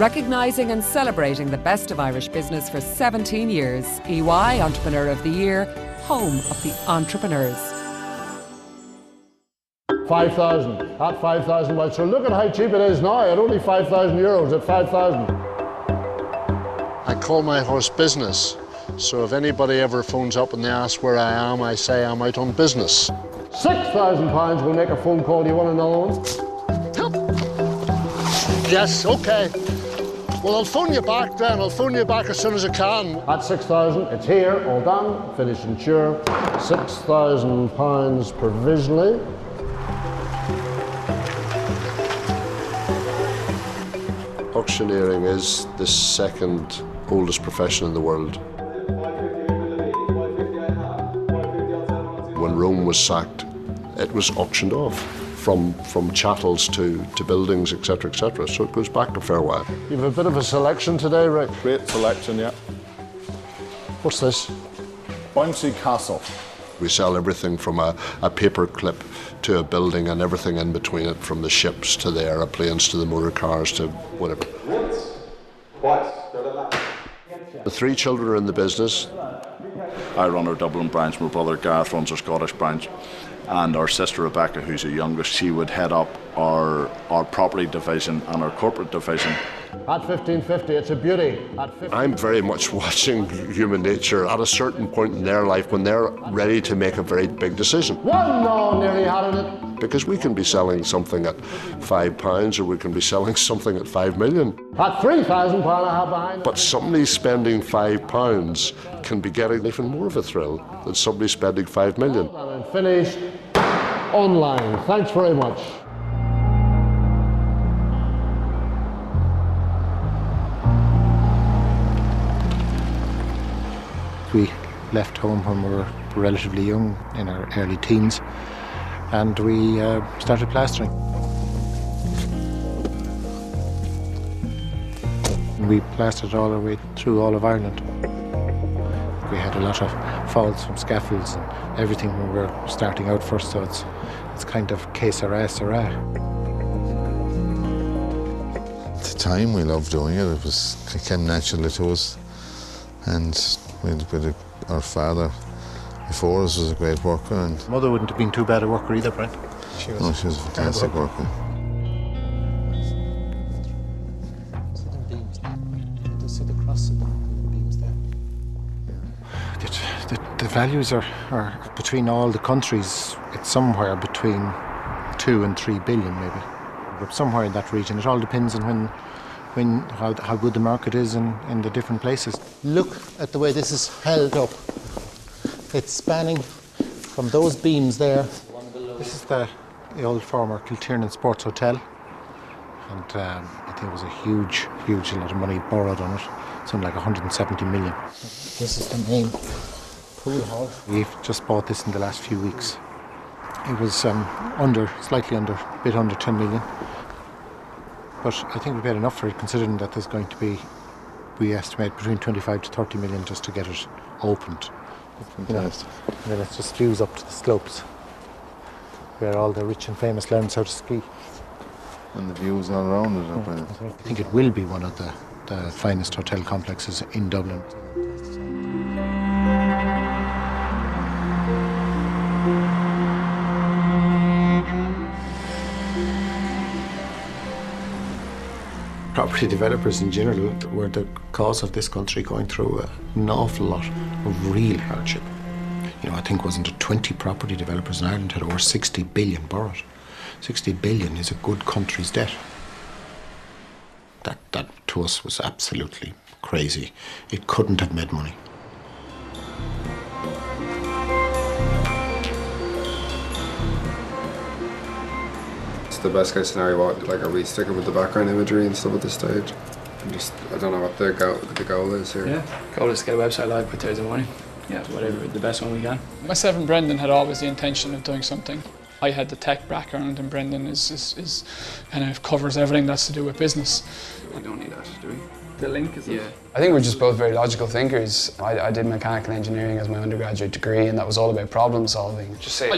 Recognising and celebrating the best of Irish business for 17 years, EY Entrepreneur of the Year, home of the entrepreneurs. 5,000, at 5,000, well, so look at how cheap it is now, at only 5,000 euros, at 5,000. I call my horse Business, so if anybody ever phones up and they ask where I am, I say I'm out on business. £6,000 will make a phone call. Do you want another one? Yes, okay. Well, I'll phone you back then. I'll phone you back as soon as I can. At 6,000, it's here, all done, finished and sure. £6,000 provisionally. Auctioneering is the second oldest profession in the world. When Rome was sacked, it was auctioned off, from chattels to buildings, etc., etc. So it goes back a fair while. You have a bit of a selection today, Rick. Great selection, yeah. What's this? Bouncy Castle. We sell everything from a paper clip to a building and everything in between it, from the ships to the aeroplanes to the motor cars to whatever. Once, twice, go to that. The three children are in the business. I run our Dublin branch, my brother Gareth runs our Scottish branch, and our sister Rebecca, who's the youngest, she would head up our property division and our corporate division. At 1550, it's a beauty. At 15... I'm very much watching human nature at a certain point in their life when they're ready to make a very big decision. One no, nearly had it. Because we can be selling something at £5 or we can be selling something at 5 million. At £3,000 I have behind. But somebody spending £5 can be getting even more of a thrill than somebody spending 5 million. And finished online. Thanks very much. We left home when we were relatively young, in our early teens, and we started plastering. We plastered all our way through all of Ireland. We had a lot of faults from scaffolds and everything when we were starting out first, so it's kind of que sera, sera. At the time we loved doing it. It came naturally to us, and our father before us was a great worker. And Mother wouldn't have been too bad a worker either, Brent. She was a fantastic worker. The values are between all the countries, it's somewhere between 2 and 3 billion maybe. But somewhere in that region. It all depends on how good the market is in the different places. Look at the way this is held up. It's spanning from those beams there. This is the old former Kiltiernan Sports Hotel. And I think it was a huge lot of money borrowed on it. Something like 170 million. This is the main pool hall. We've just bought this in the last few weeks. It was slightly under, a bit under 10 million. But I think we paid enough for it, considering that there's going to be, we estimate, between 25 to 30 million just to get it opened. Fantastic. And then it's just views up to the slopes, where all the rich and famous learn how to ski. And the views all around it are brilliant. I think it will be one of the finest hotel complexes in Dublin. Property developers in general were the cause of this country going through an awful lot of real hardship. You know, I think wasn't it 20 property developers in Ireland had over 60 billion borrowed. 60 billion is a good country's debt. That to us was absolutely crazy. It couldn't have made money. The best case scenario, are we sticking with the background imagery and stuff at this stage? I don't know what the goal is here. Yeah, goal is to get a website live by Thursday morning. Yeah, whatever, the best one we can. Myself and Brendan had always the intention of doing something. I had the tech background and Brendan is kind of covers everything that's to do with business. We don't need that, do we? The link is Yeah. I think we're just both very logical thinkers. I did mechanical engineering as my undergraduate degree, and that was all about problem solving. I'd say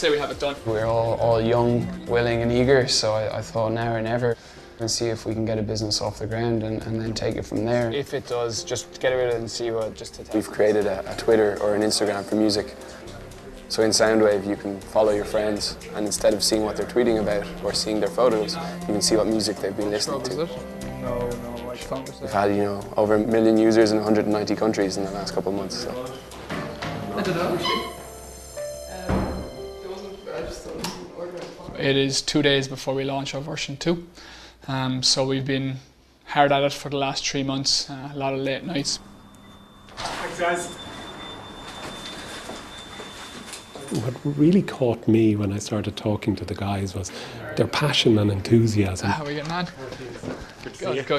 we have it done. We're all young, willing and eager, so I thought now or never. and see if we can get a business off the ground and then take it from there. If it does, just get rid of it and see what. We've created a Twitter or an Instagram for music. So in Soundwave you can follow your friends, and instead of seeing what they're tweeting about or seeing their photos, you can see what music they've been listening to. No, I found it. We've had, over 1 million users in 190 countries in the last couple of months. So. I don't know. It is 2 days before we launch our version 2. So we've been hard at it for the last 3 months, a lot of late nights. Thanks, guys. What really caught me when I started talking to the guys was their passion and enthusiasm. How are we getting on?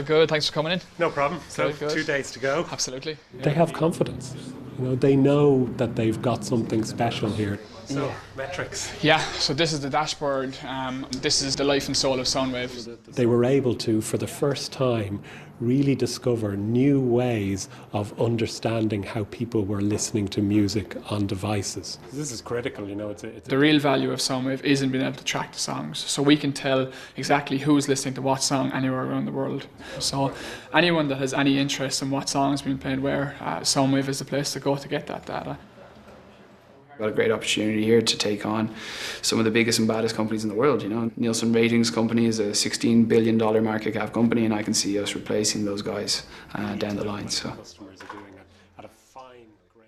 Good. Thanks for coming in. No problem. So Good. 2 days to go. Absolutely. They have confidence. They know that they've got something special here. So, metrics. Yeah, so this is the dashboard. This is the life and soul of Soundwave. They were able to, for the first time, really discover new ways of understanding how people were listening to music on devices. This is critical, The real value of Soundwave is in being able to track the songs. So we can tell exactly who's listening to what song anywhere around the world. So anyone that has any interest in what song is being played where, Soundwave is the place to go to get that data. We've got a great opportunity here to take on some of the biggest and baddest companies in the world. Nielsen Ratings company is a $16 billion market cap company, and I can see us replacing those guys down the line. So. Customers are doing at a fine grain.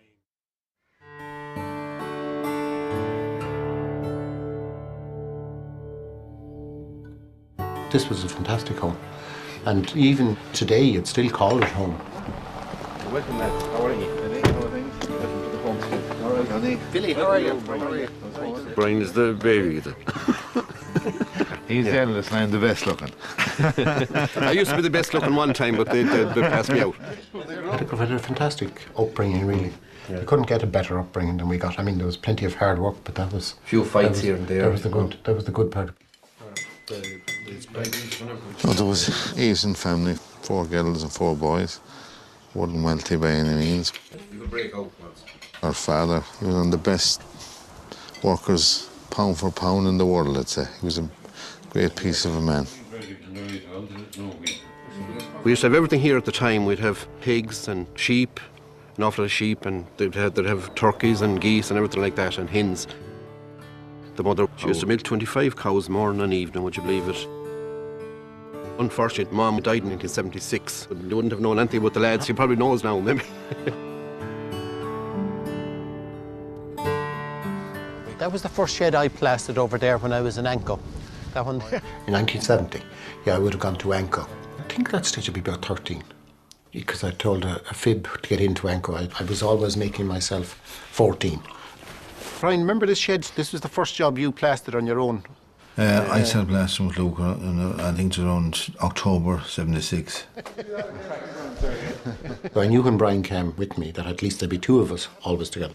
This was a fantastic home. And even today, you'd still call it home. Welcome, lads. How are you? Billy, how are you? Brian is the baby. He's the eldest and I'm the best looking. I used to be the best looking one time, but they passed me out. They've had a fantastic upbringing, really. We couldn't get a better upbringing than we got. I mean, there was plenty of hard work, but that was... Few fights here and there. That was the good part. There was Asian family, 4 girls and 4 boys. Wasn't wealthy by any means. You could break out once. Our father, he was one of the best workers, pound for pound, in the world, I'd say. He was a great piece of a man. We used to have everything here at the time. We'd have pigs and sheep, an awful lot of sheep, and they'd have turkeys and geese and everything like that, and hens. The mother, she used to milk 25 cows morning and evening, would you believe it? Unfortunately, Mom died in 1976. You wouldn't have known anything about the lads. She probably knows now, maybe. That was the first shed I plastered over there when I was in Anco. That one there. In 1970, I would have gone to Anco. I think that stage would be about 13. Because I told a fib to get into Anco. I was always making myself 14. Brian, remember this shed? This was the first job you plastered on your own. I started blasting with Luke, I think it was around October 76. I knew when Brian came with me that at least there'd be 2 of us always together.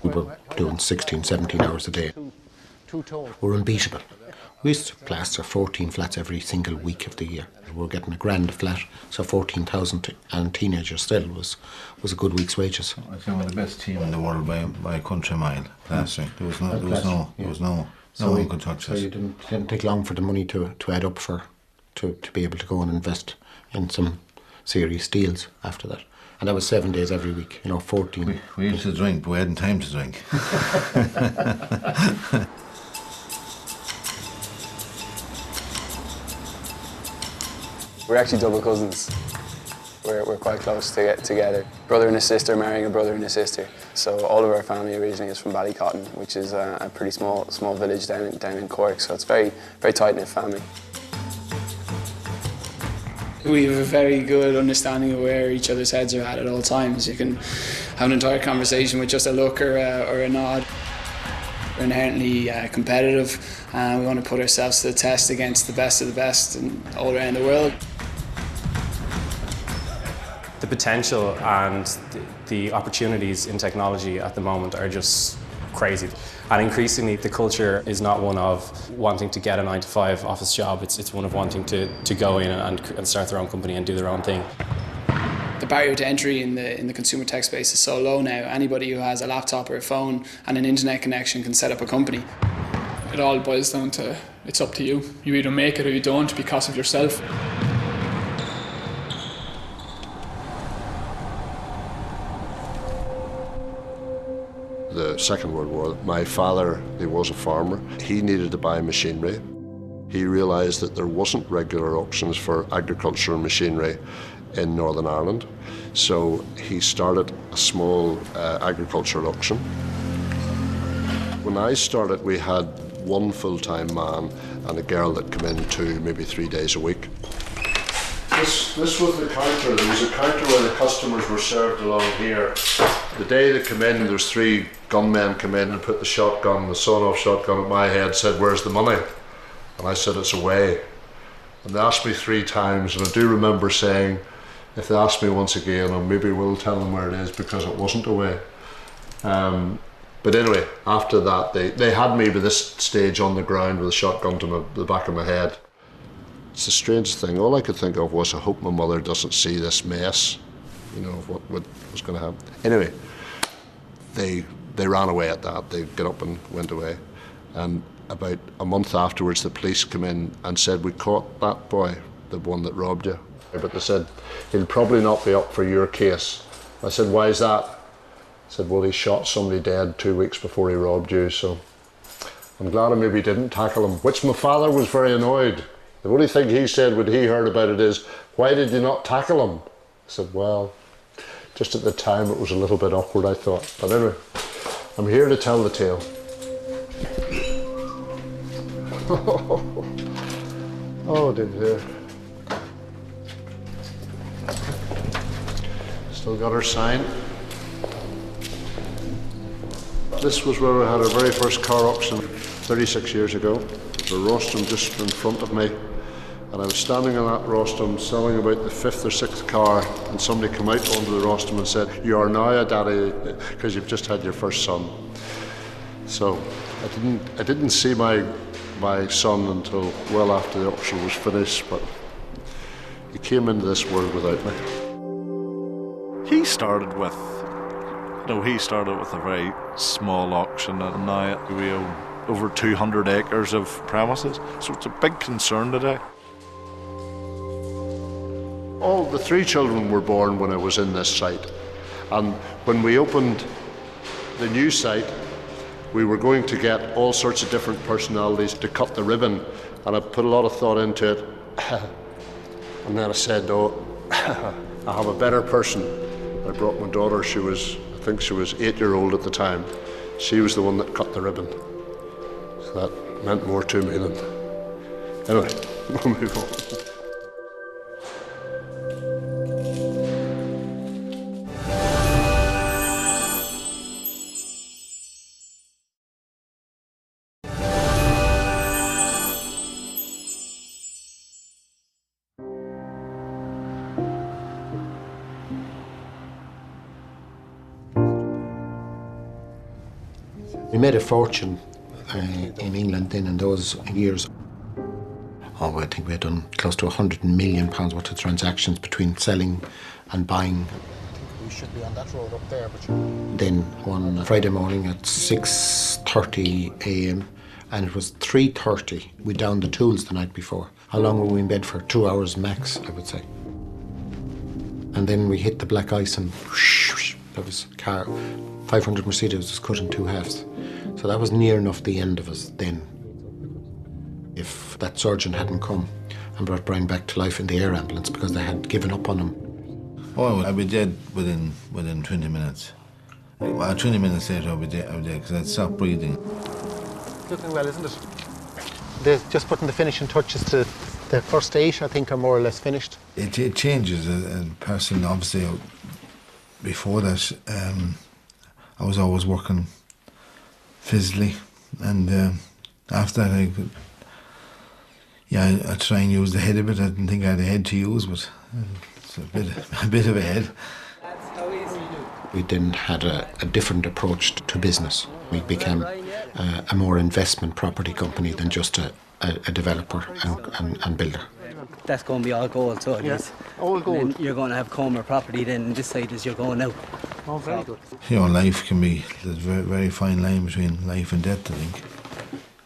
We were doing 16, 17 hours a day. We're unbeatable. We used to plaster 14 flats every single week of the year. We were getting $1,000 a flat, so 14,000 and teenagers still was a good week's wages. I think we're the best team in the world by a country mile plastering. There was no one could touch us. So you didn't take long for the money to add up to be able to go and invest in some serious deals after that. And that was 7 days every week, 14. We used to drink, but we hadn't time to drink. We're actually double cousins. We're quite close to get together. Brother and a sister marrying a brother and a sister. So all of our family originally is from Ballycotton, which is a pretty small village down in Cork. So it's very, very tight-knit family. We have a very good understanding of where each other's heads are at all times. You can have an entire conversation with just a look or a nod. We're inherently competitive, and we want to put ourselves to the test against the best of the best and all around the world. The potential and the opportunities in technology at the moment are just crazy. And increasingly, the culture is not one of wanting to get a 9-to-5 office job. It's one of wanting to go in and start their own company and do their own thing. The barrier to entry in the consumer tech space is so low now. Anybody who has a laptop or a phone and an internet connection can set up a company. It all boils down to It's up to you. You either make it or you don't because of yourself. The Second World War, my father, he was a farmer. He needed to buy machinery. He realised that there wasn't regular auctions for agricultural machinery in Northern Ireland. So he started a small agricultural auction. When I started, we had one full-time man and a girl that came in 2, maybe 3 days a week. This was the counter. There was a counter where the customers were served along here. The day they come in, there's 3 gunmen come in and put the shotgun, the sawn-off shotgun at my head, said, "Where's the money?" And I said, "It's away." And they asked me 3 times, and I do remember saying, if they ask me once again, I maybe will tell them where it is because it wasn't away. But anyway, after that, they had me by this stage on the ground with a shotgun to the back of my head. It's the strangest thing. All I could think of was, I hope my mother doesn't see this mess, you know, of what was going to happen. Anyway, they ran away at that. They got up and went away. And about a month afterwards, the police came in and said, "We caught that boy, the one that robbed you." But they said, "He'll probably not be up for your case." I said, "Why is that?" I said, "Well, he shot somebody dead 2 weeks before he robbed you, so I'm glad I maybe didn't tackle him," which my father was very annoyed. The only thing he said when he heard about it is, "Why did you not tackle him?" I said, "Well, just at the time it was a little bit awkward, I thought." But anyway, I'm here to tell the tale. Oh dear. Still got our sign. This was where we had our very first car auction 36 years ago. The rostrum just in front of me. And I was standing on that rostrum selling about the 5th or 6th car, and somebody came out onto the rostrum and said, "You are now a daddy because you've just had your first son." So I didn't see my son until well after the auction was finished, but he came into this world without me. He started with a very small auction, and now we own over 200 acres of premises, so it's a big concern today. All the 3 children were born when I was in this site, and when we opened the new site, we were going to get all sorts of different personalities to cut the ribbon, and I put a lot of thought into it. And then I said, "No, I have a better person." I brought my daughter. I think she was 8-year-old at the time. She was the one that cut the ribbon. So that meant more to me than... Anyway, we'll move on. We made a fortune in England then in those years. Oh, I think we had done close to £100 million worth of transactions between selling and buying. We should be on that road up there. Then one Friday morning at 6:30 a.m. and it was 3:30. We downed the tools the night before. How long were we in bed for? 2 hours max, I would say. And then we hit the black ice and whoosh, that was car. 500 Mercedes was cut in 2 halves. So that was near enough the end of us then. If that surgeon hadn't come and brought Brian back to life in the air ambulance because they had given up on him. Oh, I'd be dead within 20 minutes. 20 minutes later I'd be dead because I'd stopped breathing. Looking well, isn't it? They're just putting the finishing touches to the first 8, I think, are more or less finished. It changes a person, obviously. Before that, I was always working physically, and after that I try and use the head a bit. I didn't think I had a head to use, but it's a bit of a head. We then had a different approach to business. We became a more investment property company than just a developer and builder. That's going to be all gold, so it is. All gold. You're going to have Comer property then, and this side is you're going out. Oh, very good. You know, life can be, there's a very, very fine line between life and death, I think.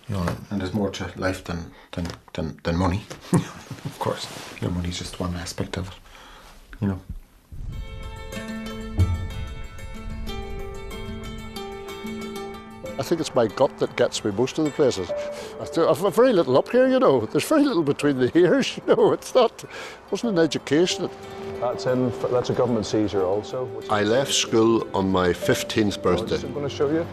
You know, and there's more to life than money. Of course, money's just one aspect of it. I think it's my gut that gets me most of the places. I've very little up here, There's very little between the ears, It wasn't an education. That's a government seizure also. I left school on my 15th birthday. I'm going to show you.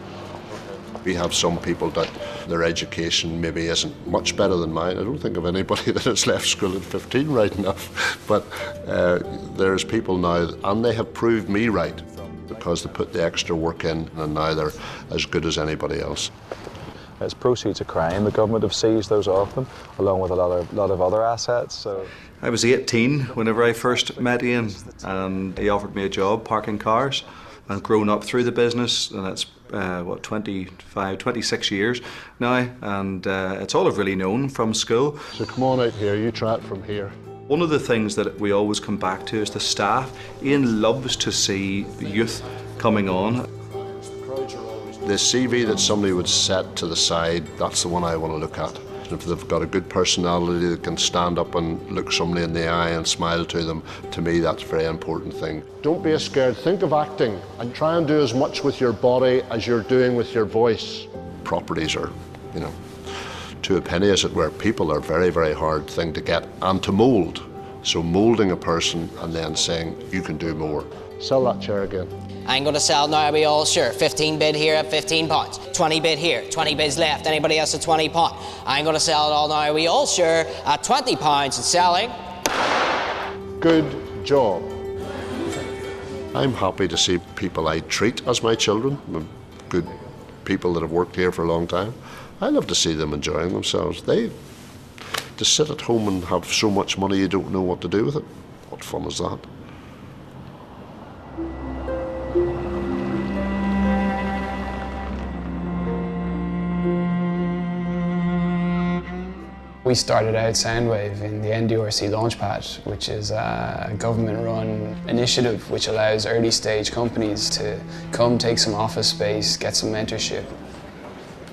We have some people that their education maybe isn't much better than mine. I don't think of anybody that has left school at 15 right enough. But there's people now, and they have proved me right because they put the extra work in, and now they're as good as anybody else. It's proceeds of crime. The government have seized those off them, along with a lot of other assets. So I was 18 whenever I first met Ian, and he offered me a job parking cars. I've grown up through the business, and it's 26 years now, and it's all I've really known from school. So come on out here, you try it from here. One of the things that we always come back to is the staff. Ian loves to see youth coming on. The CV that somebody would set to the side, that's the one I want to look at. If they've got a good personality that can stand up and look somebody in the eye and smile to them, to me that's a very important thing. Don't be scared, think of acting and try and do as much with your body as you're doing with your voice. Properties are, to a penny as it were. People are a very, very hard thing to get and to mould. So moulding a person and then saying, you can do more. Sell that chair again. I'm going to sell now, are we all sure? 15 bid here at £15. 20 bid here, 20 bids left. Anybody else at £20? I'm going to sell it all now, are we all sure? At £20 it's selling. Good job. I'm happy to see people I treat as my children, good people that have worked here for a long time. I love to see them enjoying themselves. To sit at home and have so much money you don't know what to do with it. What fun is that? We started out Soundwave in the NDRC Launchpad, which is a government-run initiative which allows early-stage companies to come take some office space, get some mentorship.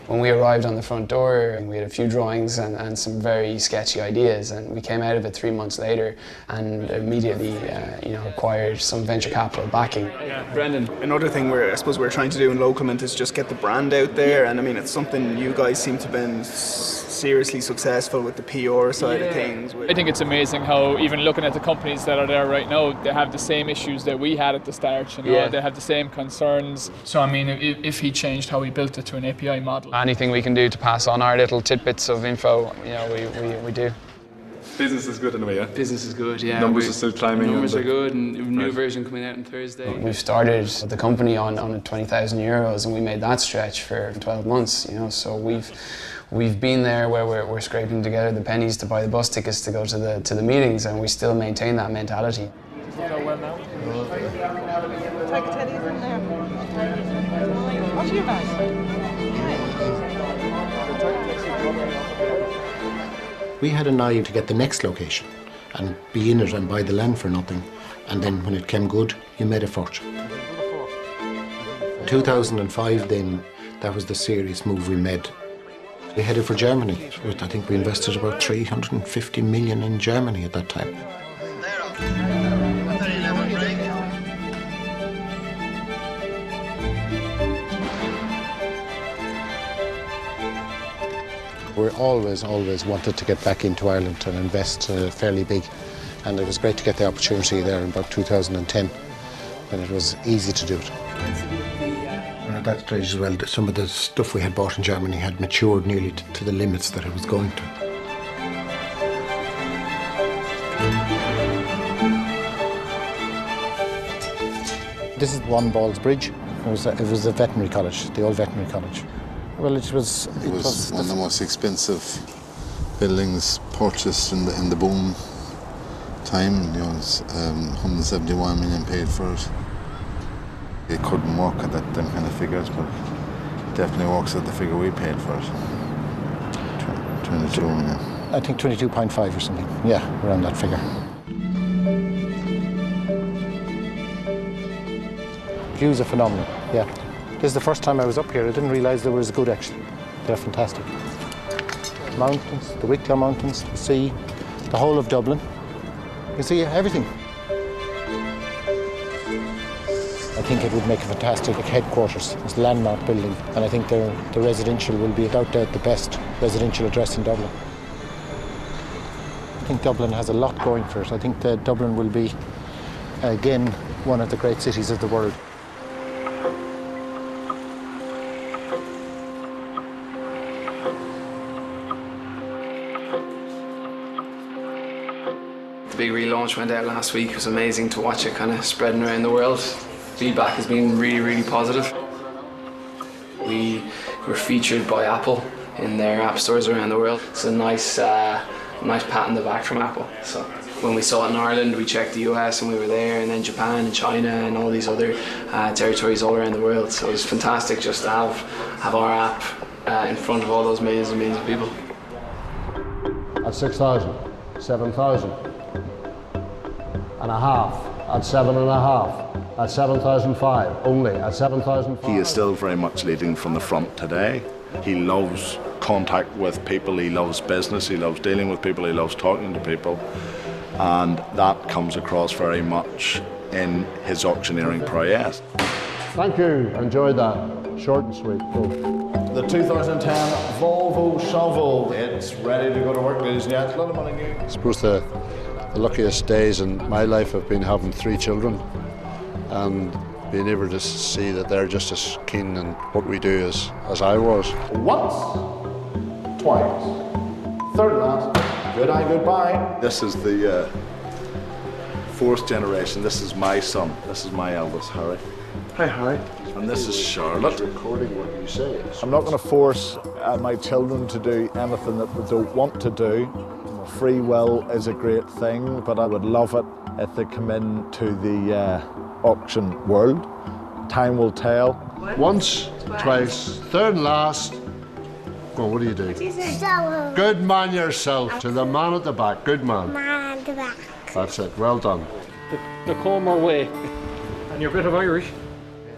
When we arrived on the front door, we had a few drawings and some very sketchy ideas, and we came out of it 3 months later and immediately acquired some venture capital backing. Yeah, Brendan. Another thing I suppose we're trying to do in Localment is just get the brand out there, and I mean it's something you guys seem to have been seriously successful with the PR side of things. I think it's amazing how even looking at the companies that are there right now, they have the same issues that we had at the start, they have the same concerns. So I mean, if he changed how we built it to an API model. Anything we can do to pass on our little tidbits of info, we do. Business is good in a way, yeah? Business is good, yeah. Numbers are still climbing. Numbers are good, and a new version coming out on Thursday. We've started the company on €20,000, and we made that stretch for 12 months, so we've been there where we're scraping together the pennies to buy the bus tickets to go to the meetings, and we still maintain that mentality. What's your bag? We had an eye to get the next location and be in it and buy the land for nothing. And then when it came good, you made a fortune. 2005 then, that was the serious move we made. We headed for Germany. I think we invested about 350 million in Germany at that time. We always wanted to get back into Ireland and invest fairly big. And it was great to get the opportunity there in about 2010, when it was easy to do it. And at that stage as well, some of the stuff we had bought in Germany had matured nearly to the limits that it was going to. This is One Balls Bridge. It was a veterinary college, the old veterinary college. Well, it was one of the most expensive buildings purchased in the boom time. It's 171 million paid for it. It couldn't work at them kind of figures, but it definitely works at the figure we paid for it. 22 million. I think 22.5 or something. Yeah, around that figure. Views are phenomenal. Yeah. This is the first time I was up here. I didn't realise they were as good, actually. They're fantastic. mountains, the Wicklow Mountains, the sea, the whole of Dublin. You can see everything. I think it would make a fantastic headquarters. It's a landmark building, and I think the residential will be without doubt the best residential address in Dublin. I think Dublin has a lot going for it. I think that Dublin will be, again, one of the great cities of the world. The big relaunch went out last week. It was amazing to watch it kind of spreading around the world. Feedback has been really, really positive. We were featured by Apple in their app stores around the world. It's a nice pat on the back from Apple. So when we saw it in Ireland, we checked the US and we were there, and then Japan and China and all these other territories all around the world. So it was fantastic just to have our app in front of all those millions and millions of people. At 6,000, 7,000 and a half, at 7.5. At 7,005, only at 7,005. He is still very much leading from the front today. He loves contact with people, he loves business, he loves dealing with people, he loves talking to people, and that comes across very much in his auctioneering prowess. Thank you, enjoyed that. Short and sweet. Cool. The 2010 Volvo Shovel, it's ready to go to work, ladies and gentlemen. I suppose the luckiest days in my life have been having 3 children and being able to see that they're just as keen in what we do as I was. Once, twice, third and last, good eye, goodbye. This is the 4th generation. This is my son. This is my eldest, Harry. Hi, Harry. And this is Charlotte. Recording what you say. I'm not going to force my children to do anything that they don't want to do. Free will is a great thing, but I would love it if they come into the auction world. Time will tell. Once, twice, third and last. Go on, what do you do? Good man yourself. To the man at the back. Good man. Man at the back. That's it. Well done. The Comer way. And you're a bit of Irish.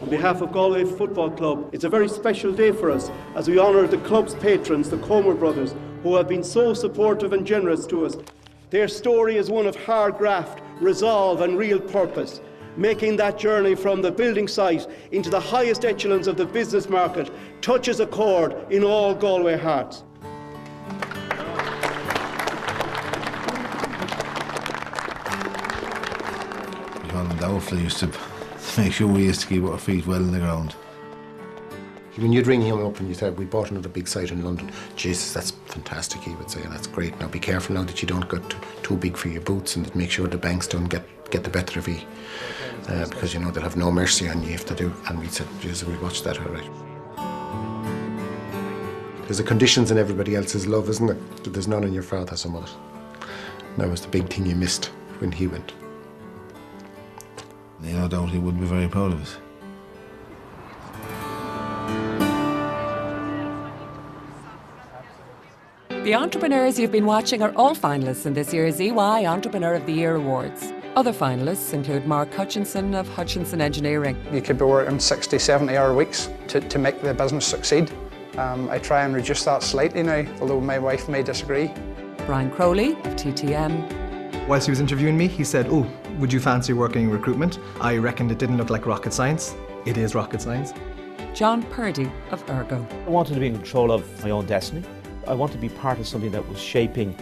On behalf of Galway Football Club, it's a very special day for us as we honour the club's patrons, the Comer brothers, who have been so supportive and generous to us. Their story is one of hard graft, resolve and real purpose, making that journey from the building site into the highest echelons of the business market touches a chord in all Galway hearts. John and Dowfley used to make sure we used to keep our feet well in the ground. When you'd ring him up and you said, we bought another big site in London, Jesus, that's fantastic, he would say, and that's great. Now be careful now that you don't get too big for your boots, and make sure the banks don't get the better of you, because you know they'll have no mercy on you if they do. And we said, Jesus, we watched that, all right. There's the conditions in everybody else's love, isn't it? But there's none in your father, some of it. And that was the big thing you missed when he went. No doubt he would be very proud of us. The entrepreneurs you've been watching are all finalists in this year's EY Entrepreneur of the Year Awards. Other finalists include Mark Hutchinson of Hutchinson Engineering. You could be working 60, 70-hour weeks to make the business succeed. I try and reduce that slightly now, although my wife may disagree. Brian Crowley of TTM. Whilst he was interviewing me, he said, "Oh, would you fancy working in recruitment?" I reckoned it didn't look like rocket science. It is rocket science. John Purdy of Ergo. I wanted to be in control of my own destiny. I want to be part of something that was shaping,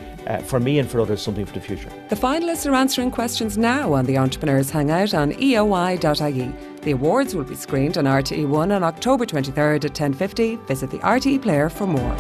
for me and for others, something for the future. The finalists are answering questions now on the Entrepreneurs Hangout on eoi.ie. The awards will be screened on RTE1 on October 23rd at 10:50. Visit the RTE player for more.